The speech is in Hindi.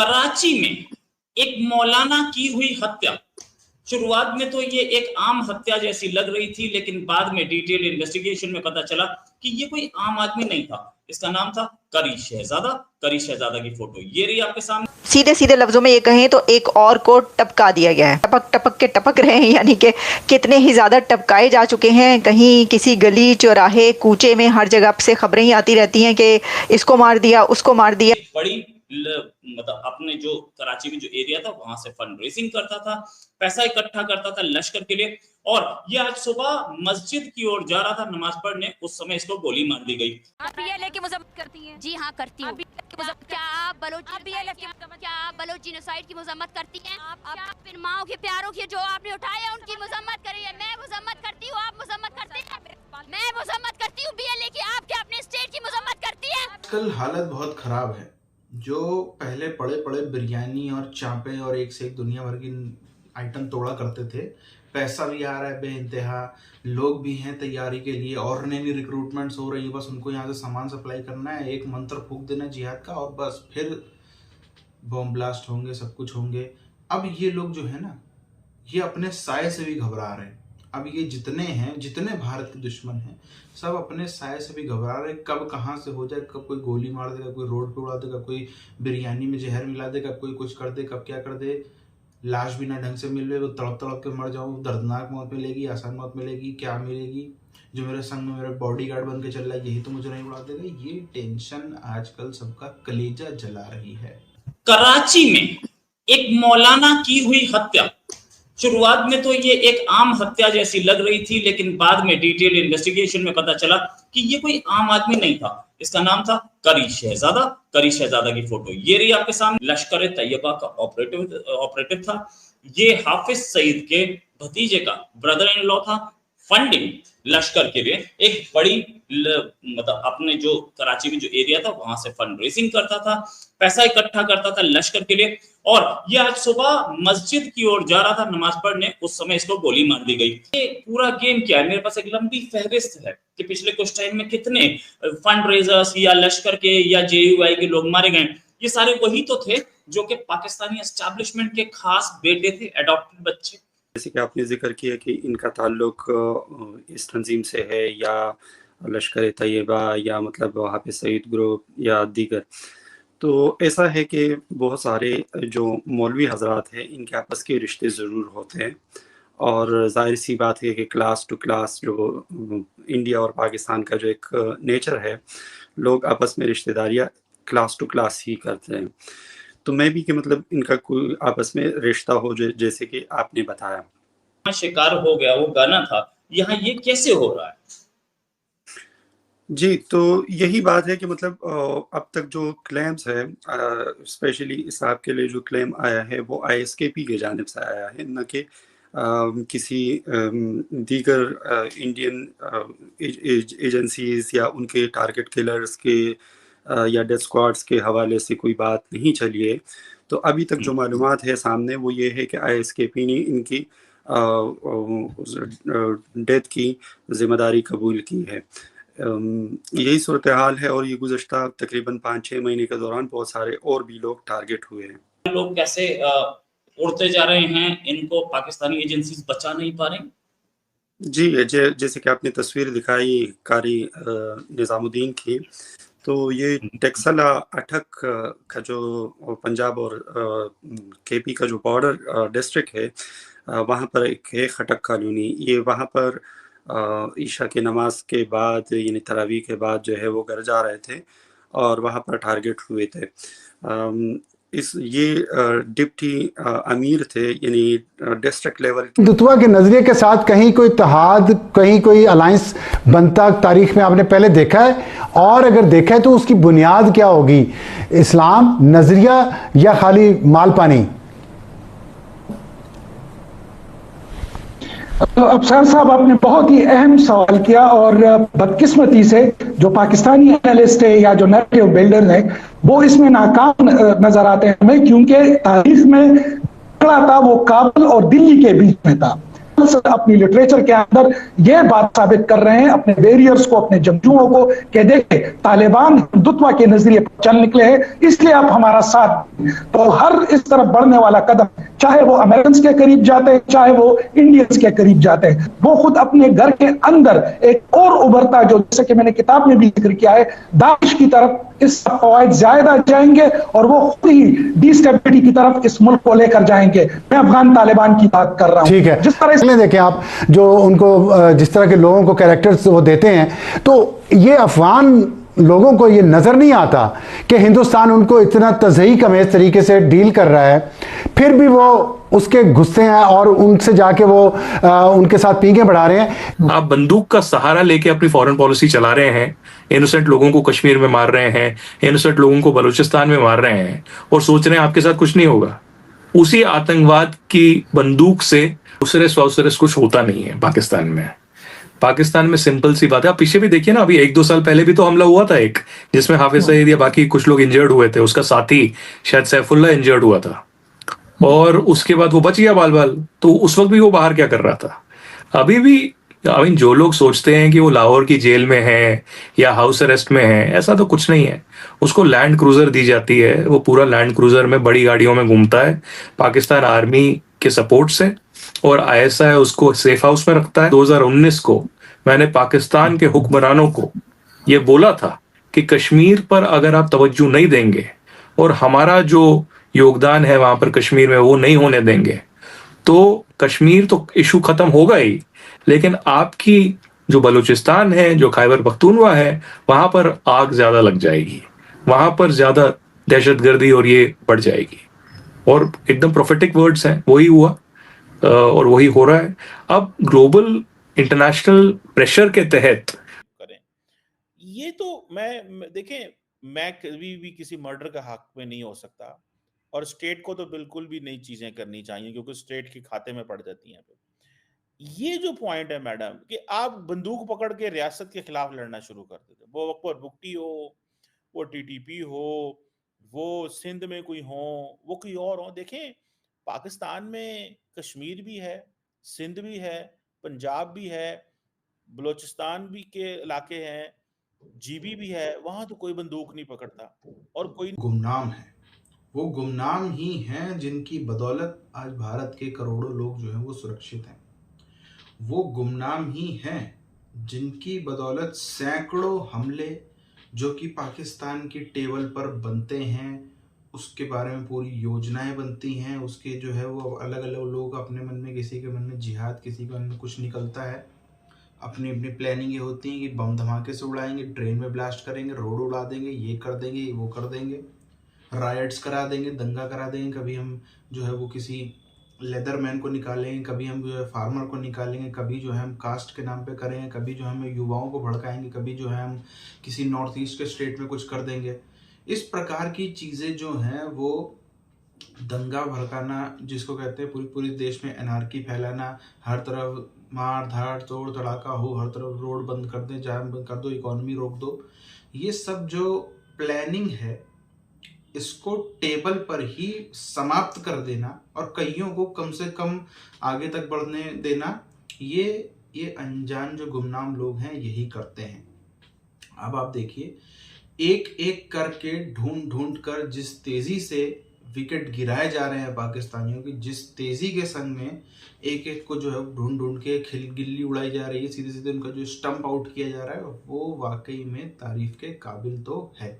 कराची में एक मौलाना की हुई हत्या, शुरुआत में तो ये एक आम हत्या जैसी लग रही थी, लेकिन बाद में डिटेल इन्वेस्टिगेशन में पता चला कि ये कोई आम आदमी नहीं था। इसका नाम था करी शहजादा। करी शहजादा की फोटो ये रही आपके सामने। सीधे सीधे लफ्जों में ये कहें तो एक और को टपका दिया गया है। टपक टपक के टपक रहे हैं, यानी कि कितने ही ज्यादा टपकाए जा चुके हैं। कहीं किसी गली चौराहे कूचे में हर जगह से खबरें ही आती रहती हैं कि इसको मार दिया, उसको मार दिया। बड़ी मतलब अपने जो कराची में जो एरिया था वहां से फंड रेजिंग करता था, पैसा इकट्ठा करता था लश्कर के लिए। और ये आज सुबह मस्जिद की ओर जा रहा था नमाज पढ़ने, उस समय इसको गोली मार दी गई। आप BLA की मजम्मत करती हैं? जी हाँ करती हूँ। क्या आप बलोच जीनोसाइड की मजम्मत करती हैं? आप फिर माओ के प्यारों की जो आपने उठाए उनकी मजम्मत करी है। मैं मजम्मत करती हूँ, आप मजम्मत करते हैं? मैं मजम्मत करती हूँ BLA की, आप क्या अपने स्टेट की मजम्मत करती हैं? आजकल हालत बहुत खराब है। जो पहले पड़े पड़े बिरयानी और चापे और एक से एक दुनिया भर की आइटम तोड़ा करते थे, पैसा भी आ रहा है बेइंतहा, लोग भी हैं तैयारी के लिए और नई रिक्रूटमेंट्स हो रही है, बस उनको यहाँ से सामान सप्लाई करना है, एक मंत्र फूंक देना जिहाद का और बस फिर बॉम्ब ब्लास्ट होंगे, सब कुछ होंगे। अब ये लोग जो है ना, ये अपने साय से भी घबरा रहे हैं। अब ये जितने हैं, जितने भारत के दुश्मन हैं, सब अपने साय से भी घबरा रहे। कब कहाँ से हो जाए, कब कोई गोली मार देगा, कोई रोड पे उड़ा देगा, कोई बिरयानी में जहर मिला देगा, कोई कुछ कर दे, कब क्या कर दे। लाश भी ना ढंग से मिल रही, वो तड़प तड़प के मर जाऊँ, दर्दनाक मौत मिलेगी, आसान मौत मिलेगी, क्या मिलेगी। जो मेरे संग में मेरा बॉडीगार्ड बन के चल रहा है, यही तो मुझे नहीं उड़ा देगा। ये टेंशन आजकल सबका कलेजा जला रही है। कराची में एक मौलाना की हुई हत्या, शुरुआत में तो ये एक आम हत्या जैसी लग रही थी, लेकिन बाद में डिटेल इन्वेस्टिगेशन में पता चला कि ये कोई आम आदमी नहीं था। इसका नाम था करी शहजादा। करी शहजादा की फोटो ये रही आपके सामने। लश्कर तैयबा का ऑपरेटिव था। ये हाफिज सईद के भतीजे का ब्रदर इन लॉ था। फंडिंग लश्कर के लिए एक बड़ी मतलब अपने जो कराची में जो एरिया था वहां से फंड रेजिंग करता था, पैसा इकट्ठा करता था लश्कर के लिए। और ये आज सुबह मस्जिद की ओर जा रहा था नमाज पढ़ने, उस समय इसको गोली मार दी गई। ये पूरा गेम क्या है, मेरे पास एक लंबी फहरिस्त है कि पिछले कुछ टाइम में कितने फंड रेजर्स या लश्कर के या JUI के लोग मारे गए। ये सारे वही तो थे जो कि पाकिस्तानी एस्टैब्लिशमेंट के खास बेटे थे, एडॉप्टेड बच्चे। जैसे कि आपने जिक्र किया कि इनका ताल्लुक इस तंजीम से है या लश्कर तैयबा या मतलब हाफिज सईद ग्रुप या दीगर, तो ऐसा है कि बहुत सारे जो मौलवी हजरात हैं इनके आपस के रिश्ते ज़रूर होते हैं। और जाहिर सी बात है कि क्लास टू क्लास जो इंडिया और पाकिस्तान का जो एक नेचर है, लोग आपस में रिश्तेदारियाँ क्लास टू क्लास ही करते हैं। तो मैं भी कि मतलब इनका कोई आपस में रिश्ता हो जैसे कि आपने बताया। शिकार हो गया वो गाना था, यहाँ ये कैसे हो रहा है? जी, तो यही बात है कि मतलब अब तक जो क्लेम्स है, स्पेशली इस ऐप के लिए जो क्लेम आया है वो ISKP की जानिब से आया है, न कि किसी दीगर इंडियन एजेंसीज या उनके टारगेट किलर्स के या डेथ स्क्वाड्स के हवाले से कोई बात नहीं चली है। तो अभी तक जो मालूमात है सामने वो ये है कि ISKP ने इनकी डेथ की जिम्मेदारी कबूल की है। यही सूरत हाल है और ये गुज़श्ता तकरीबन 5-6 महीने के दौरान बहुत सारे और भी लोग टारगेट हुए हैं। लोग कैसे उड़ते जा रहे हैं, इनको पाकिस्तानी एजेंसीज बचा नहीं पा रही। जी, जैसे कि आपने तस्वीर दिखाई कारी निज़ामुद्दीन की, तो ये टेक्सला अटक का जो पंजाब और KP का जो बॉर्डर डिस्ट्रिक्ट है, वहाँ पर एक है खटक कॉलोनी। ये वहाँ पर ईशा की नमाज के बाद यानी तरावी के बाद जो है वो घर जा रहे थे और वहाँ पर टारगेट हुए थे। ये डिप्टी अमीर थे, यानी डिस्ट्रिक्ट लेवल। हिंदुत्व के नजरिए के साथ कहीं कोई इत्तेहाद, कहीं कोई अलायंस बनता तारीख में आपने पहले देखा है? और अगर देखा है तो उसकी बुनियाद क्या होगी? इस्लाम, नजरिया या खाली माल पानी? अफसर साहब, आपने बहुत ही अहम सवाल किया और बदकिस्मती से जो पाकिस्तानी एनालिस्ट है या जो नैरेटिव बिल्डर है वो इसमें नाकाम नजर आते हैं हमें, क्योंकि तारीख में झगड़ा था वो काबुल और दिल्ली के बीच में था। अपनी लिटरेचर के अंदर ये बात साबित कर रहे हैं अपने वेरियर्स को, अपने जंगजुओं को, कि देखे तालिबान हिंदुत्व के नजरिए पर चल निकले हैं, इसलिए आप हमारा साथ। तो हर इस तरफ बढ़ने वाला कदम, चाहे वो अमेरिकन के करीब जाते हैं, चाहे वो इंडियंस के करीब जाते हैं, वो खुद अपने घर के अंदर एक और उभरता, जो जैसे कि मैंने किताब में भी जिक्र किया है, दाइश की तरफ इस फवायद ज्यादा जाएंगे और वो खुद ही डिस्टेबिलिटी की तरफ इस मुल्क को लेकर जाएंगे। मैं अफगान तालिबान की बात कर रहा हूं। ठीक है, जिस तरह से देखें आप जो उनको जिस तरह के लोगों को कैरेक्टर्स वो देते हैं, तो ये अफगान लोगों को ये नजर नहीं आता कि हिंदुस्तान उनको इतना तज़हीक अमेज़ तरीके से डील कर रहा है, फिर भी वो उसके गुस्से हैं और उनसे जाके वो उनके साथ पीके बढ़ा रहे हैं। आप बंदूक का सहारा लेके अपनी फॉरेन पॉलिसी चला रहे हैं, इनोसेंट लोगों को कश्मीर में मार रहे हैं, इनोसेंट लोगों को बलूचिस्तान में मार रहे हैं और सोच रहे हैं आपके साथ कुछ नहीं होगा। उसी आतंकवाद की बंदूक से उसरे कुछ होता नहीं है पाकिस्तान में। पाकिस्तान में सिंपल सी बात है, आप पीछे भी देखिए ना, अभी 1-2 साल पहले भी तो हमला हुआ था एक, जिसमें हाफिज सईद या बाकी कुछ लोग इंजर्ड हुए थे, उसका साथी शायद सैफुल्ला इंजर्ड हुआ था और उसके बाद वो बच गया बाल बाल। तो उस वक्त भी वो बाहर क्या कर रहा था? अभी भी जो लोग सोचते हैं कि वो लाहौर की जेल में है या हाउस अरेस्ट में है, ऐसा तो कुछ नहीं है। उसको लैंड क्रूजर दी जाती है, वो पूरा लैंड क्रूजर में बड़ी गाड़ियों में घूमता है पाकिस्तान आर्मी के सपोर्ट से, और ISI उसको सेफ हाउस में रखता है। 2019 को मैंने पाकिस्तान के हुक्मरानों को ये बोला था कि कश्मीर पर अगर आप तवज्जो नहीं देंगे और हमारा जो योगदान है वहां पर कश्मीर में वो नहीं होने देंगे, तो कश्मीर तो इशू खत्म होगा ही, लेकिन आपकी जो बलूचिस्तान है, जो खैबर पख्तूनवा है, वहां पर आग ज्यादा लग जाएगी, वहां पर ज्यादा दहशतगर्दी और ये बढ़ जाएगी। और एकदम प्रोफेटिक वर्ड्स हैं, वही हुआ और वही हो रहा है। अब ग्लोबल इंटरनेशनल प्रेशर के तहत करें ये तो मैं देखें, मैं कभी भी किसी मर्डर का हक में नहीं हो सकता और स्टेट को तो बिल्कुल भी नई चीजें करनी चाहिए क्योंकि स्टेट के खाते में पड़ जाती हैं। ये जो पॉइंट है मैडम कि आप बंदूक पकड़ के रियासत के खिलाफ लड़ना शुरू कर देते, वो अकबर बुगटी हो, वो TTP हो, वो सिंध में कोई हो, वो कोई और हो। देखें, पाकिस्तान में कश्मीर भी है, सिंध भी है, पंजाब भी है, बलोचिस्तान भी के इलाके हैं, GB भी है, वहां तो कोई बंदूक नहीं पकड़ता और कोई गुमनाम है। वो गुमनाम ही हैं जिनकी बदौलत आज भारत के करोड़ों लोग जो हैं वो सुरक्षित हैं। वो गुमनाम ही हैं जिनकी बदौलत सैकड़ों हमले जो कि पाकिस्तान की टेबल पर बनते हैं, उसके बारे में पूरी योजनाएं बनती हैं, उसके जो है वो अलग अलग लोग अपने मन में, किसी के मन में जिहाद, किसी के मन में कुछ निकलता है, अपनी अपनी प्लानिंग ये होती है कि बम धमाके से उड़ाएंगे, ट्रेन में ब्लास्ट करेंगे, रोड उड़ा देंगे, ये कर देंगे, वो कर देंगे, राइट्स करा देंगे, दंगा करा देंगे। कभी हम जो है वो किसी लेदरमैन को निकालेंगे, कभी हम जो है फार्मर को निकालेंगे, कभी जो है हम कास्ट के नाम पे करेंगे, कभी जो हम युवाओं को भड़काएंगे, कभी जो है हम किसी नॉर्थ ईस्ट के स्टेट में कुछ कर देंगे। इस प्रकार की चीज़ें जो हैं वो दंगा भड़काना, जिसको कहते हैं पूरी देश में एनार्की फैलाना, हर तरफ मार धाड़ तोड़ तड़ाका हो, हर तरफ रोड बंद कर दें, जाम बंद कर दो, इकोनॉमी रोक दो, ये सब जो प्लानिंग है इसको टेबल पर ही समाप्त कर देना और कईयों को कम से कम आगे तक बढ़ने देना, ये अनजान जो गुमनाम लोग हैं यही करते हैं। अब आप देखिए, एक एक करके ढूंढ कर जिस तेजी से विकेट गिराए जा रहे हैं पाकिस्तानियों की, जिस तेजी के संग में एक एक को जो है ढूंढ के गिल्ली उड़ाई जा रही है, सीधे सीधे उनका जो स्टंप आउट किया जा रहा है, वो वाकई में तारीफ के काबिल तो है।